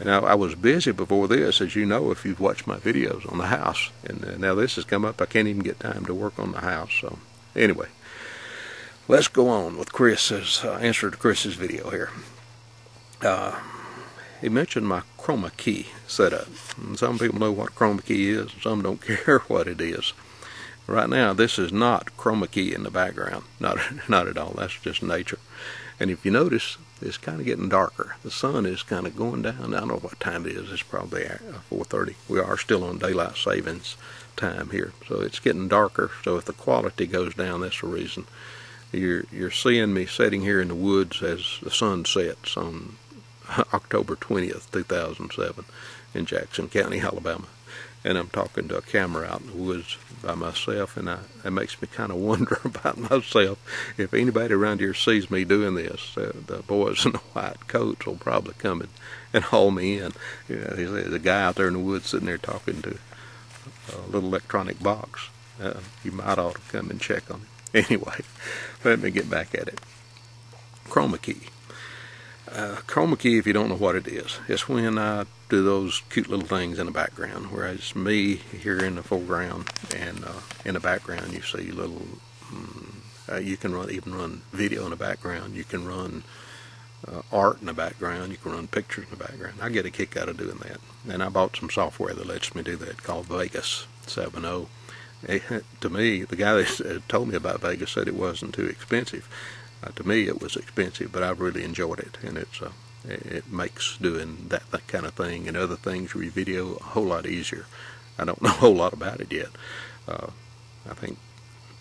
And I was busy before this, as you know, if you've watched my videos on the house. And now this has come up. I can't even get time to work on the house. So anyway, let's go on with Chris's answer to Chris's video here. He mentioned my chroma key setup. And some people know what chroma key is, and some don't care what it is. Right now, this is not chroma key in the background. Not at all. That's just nature. And if you notice, it's kind of getting darker. The sun is kind of going down. I don't know what time it is. It's probably 4:30. We are still on daylight savings time here. So it's getting darker. So if the quality goes down, that's the reason. You're seeing me sitting here in the woods as the sun sets on October 20th, 2007 in Jackson County, Alabama. And I'm talking to a camera out in the woods by myself, and it makes me kind of wonder about myself. If anybody around here sees me doing this, the boys in the white coats will probably come and haul me in. You know, there's a guy out there in the woods sitting there talking to a little electronic box. You might ought to come and check on it. Anyway, let me get back at it. Chroma key. Chroma key, if you don't know what it is, it's when I do those cute little things in the background, whereas it's me here in the foreground, and in the background you see little, you can even run video in the background, you can run art in the background, you can run pictures in the background. I get a kick out of doing that, and I bought some software that lets me do that called Vegas 7.0. To me, the guy that told me about Vegas said it wasn't too expensive. To me, it was expensive, but I really enjoyed it, and it makes doing that kind of thing and other things with video a whole lot easier. I don't know a whole lot about it yet. I think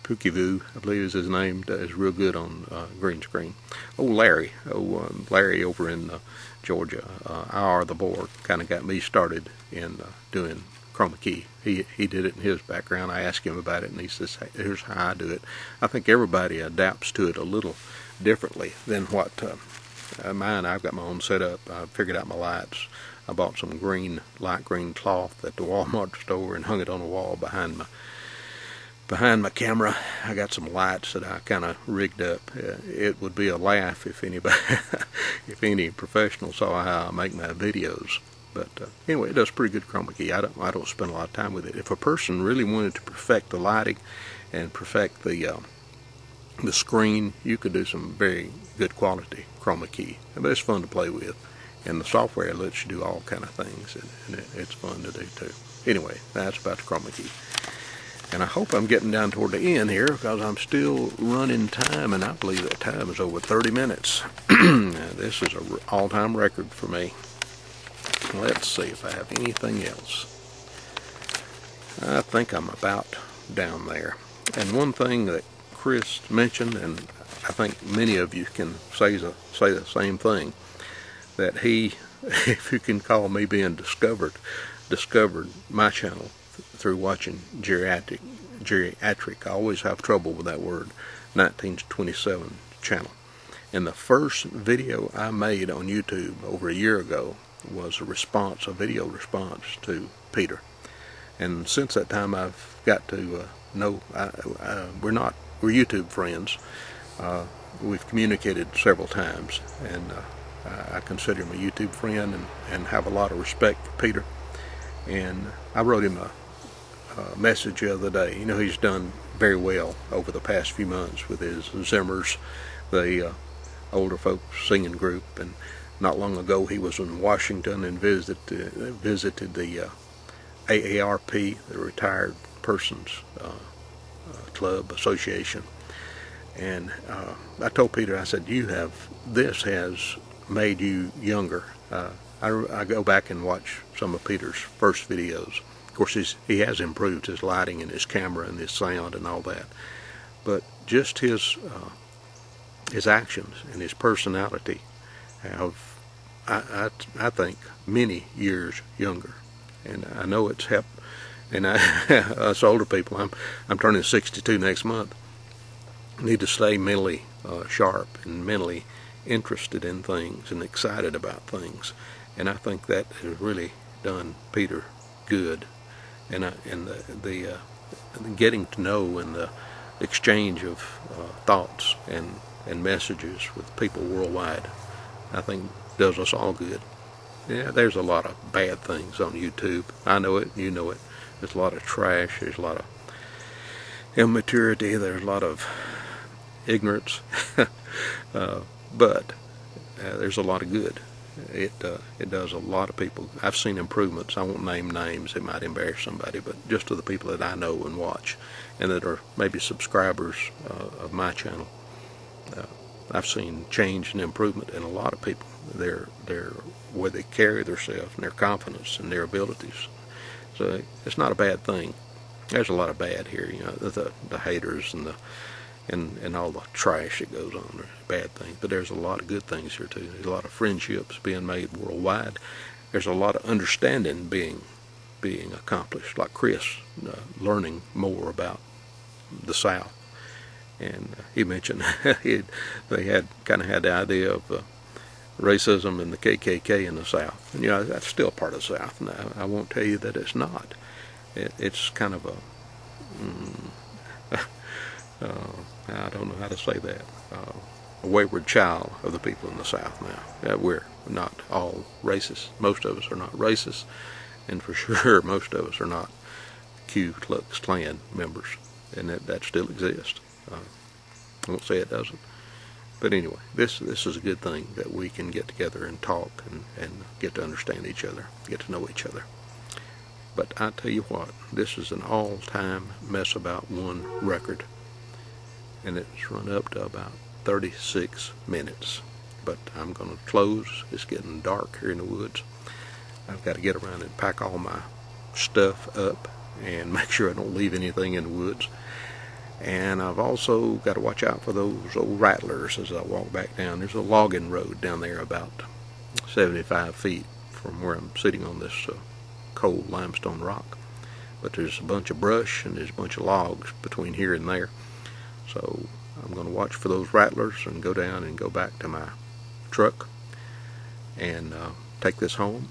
Pookie I believe is his name, is real good on green screen. Larry over in Georgia, IR the board, kind of got me started in doing chroma key. He did it in his background. I asked him about it, and he says, hey, here's how I do it. I think everybody adapts to it a little differently than what mine. I've got my own setup. I figured out my lights. I bought some light green cloth at the Walmart store and hung it on the wall behind my camera. I got some lights that I kind of rigged up. It would be a laugh if any professional saw how I make my videos. But anyway, it does pretty good chroma key. I don't spend a lot of time with it. If a person really wanted to perfect the lighting and perfect the screen, you could do some very good quality chroma key. But it's fun to play with, and the software lets you do all kind of things, and it's fun to do too. Anyway, that's about the chroma key. And I hope I'm getting down toward the end here, because I'm still running time, and I believe that time is over 30 minutes. This is an all-time record for me. Let's see if I have anything else. I think I'm about down there. And one thing that Chris mentioned, and I think many of you can say the same thing, that he, if you can call me being discovered my channel through watching geriatric. I always have trouble with that word. 1927 channel. And the first video I made on YouTube over a year ago was a video response to Peter. And since that time, I've got to know we're YouTube friends. We've communicated several times, and I consider him a YouTube friend and have a lot of respect for Peter. And I wrote him a message the other day. You know, he's done very well over the past few months with his Zimmers, the older folks singing group, and not long ago he was in Washington and visited the AARP, the Retired Persons Club Association. And I told Peter, I said, this has made you younger. I go back and watch some of Peter's first videos. Of course, he has improved his lighting and his camera and his sound and all that. But just his actions and his personality have, I think, many years younger. And I know it's helped. And us older people, I'm turning 62 next month, need to stay mentally sharp and mentally interested in things and excited about things. And I think that has really done Peter good. And the getting to know and the exchange of thoughts and messages with people worldwide, I think does us all good. Yeah, there's a lot of bad things on YouTube. I know it, you know it. There's a lot of trash, there's a lot of immaturity, there's a lot of ignorance, but there's a lot of good. It does a lot of people. I've seen improvements. I won't name names, it might embarrass somebody, but just to the people that I know and watch and that are maybe subscribers of my channel, I've seen change and improvement in a lot of people. Their way they carry themselves and their confidence and their abilities. So it's not a bad thing. There's a lot of bad here, you know, the haters and all the trash that goes on. There's bad things, but there's a lot of good things here too. There's a lot of friendships being made worldwide. There's a lot of understanding being accomplished, like Chris learning more about the South. And he mentioned they had the idea of racism and the KKK in the South. And, you know, that's still part of the South. Now, I won't tell you that it's not. It's kind of I don't know how to say that, a wayward child of the people in the South now. We're not all racist. Most of us are not racist. And for sure, most of us are not Ku Klux Klan members. And that still exists. I won't say it doesn't. But anyway, this is a good thing that we can get together and talk and get to understand each other, get to know each other. But I tell you what, this is an all-time Mess About One record. And it's run up to about 36 minutes. But I'm going to close. It's getting dark here in the woods. I've got to get around and pack all my stuff up and make sure I don't leave anything in the woods. And I've also got to watch out for those old rattlers as I walk back down. There's a logging road down there about 75 feet from where I'm sitting on this cold limestone rock. But there's a bunch of brush and there's a bunch of logs between here and there. So I'm going to watch for those rattlers and go down and go back to my truck and take this home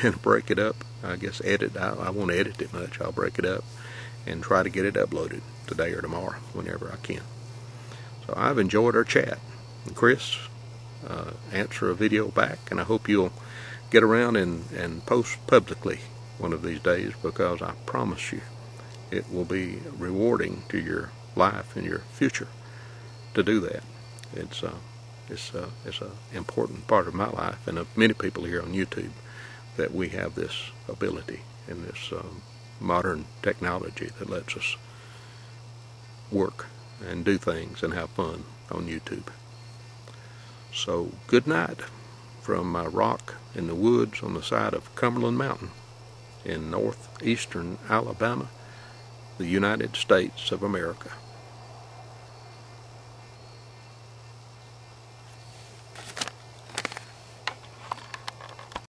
and break it up. I guess edit. I won't edit it much. I'll break it up and try to get it uploaded today or tomorrow, whenever I can. So I've enjoyed our chat. And Chris, answer a video back, and I hope you'll get around and post publicly one of these days, because I promise you it will be rewarding to your life and your future to do that. It's an important part of my life and of many people here on YouTube, that we have this ability and this modern technology that lets us work and do things and have fun on YouTube. So good night from my rock in the woods on the side of Cumberland Mountain in northeastern Alabama, the United States of America.